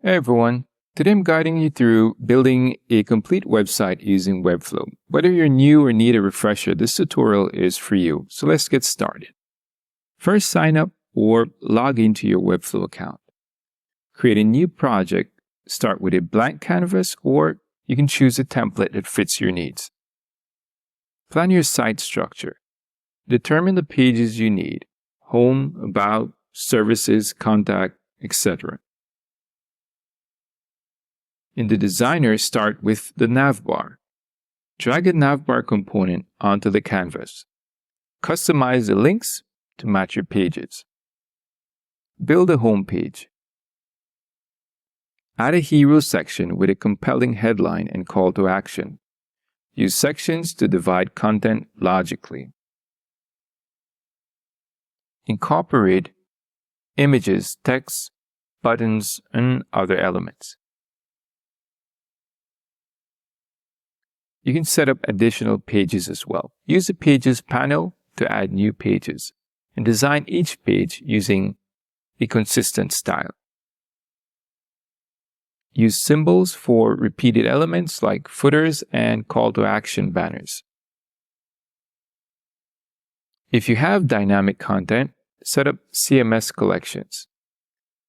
Hey everyone, today I'm guiding you through building a complete website using Webflow. Whether you're new or need a refresher, this tutorial is for you. So let's get started. First, sign up or log into your Webflow account. Create a new project, start with a blank canvas, or you can choose a template that fits your needs. Plan your site structure. Determine the pages you need: home, about, services, contact, etc. In the designer, start with the navbar. Drag a navbar component onto the canvas. Customize the links to match your pages. Build a home page. Add a hero section with a compelling headline and call to action. Use sections to divide content logically. Incorporate images, text, buttons, and other elements. You can set up additional pages as well. Use the Pages panel to add new pages, and design each page using a consistent style. Use symbols for repeated elements like footers and call to action banners. If you have dynamic content, set up CMS collections.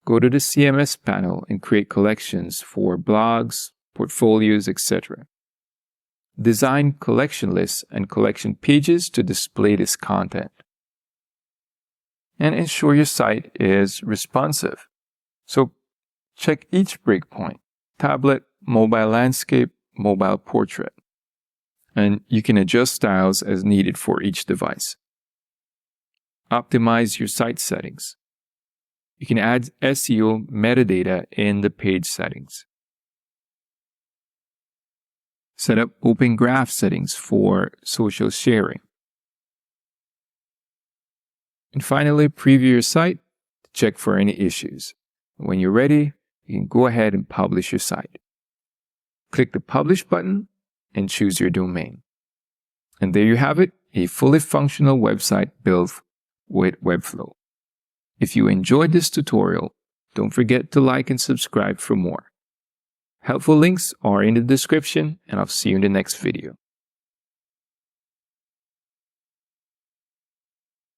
Go to the CMS panel and create collections for blogs, portfolios, etc. Design collection lists and collection pages to display this content. And ensure your site is responsive. So check each breakpoint: tablet, mobile landscape, mobile portrait. And you can adjust styles as needed for each device. Optimize your site settings. You can add SEO metadata in the page settings. Set up open graph settings for social sharing. And finally, preview your site to check for any issues. When you're ready, you can go ahead and publish your site. Click the Publish button and choose your domain. And there you have it, a fully functional website built with Webflow. If you enjoyed this tutorial, don't forget to like and subscribe for more. Helpful links are in the description, and I'll see you in the next video.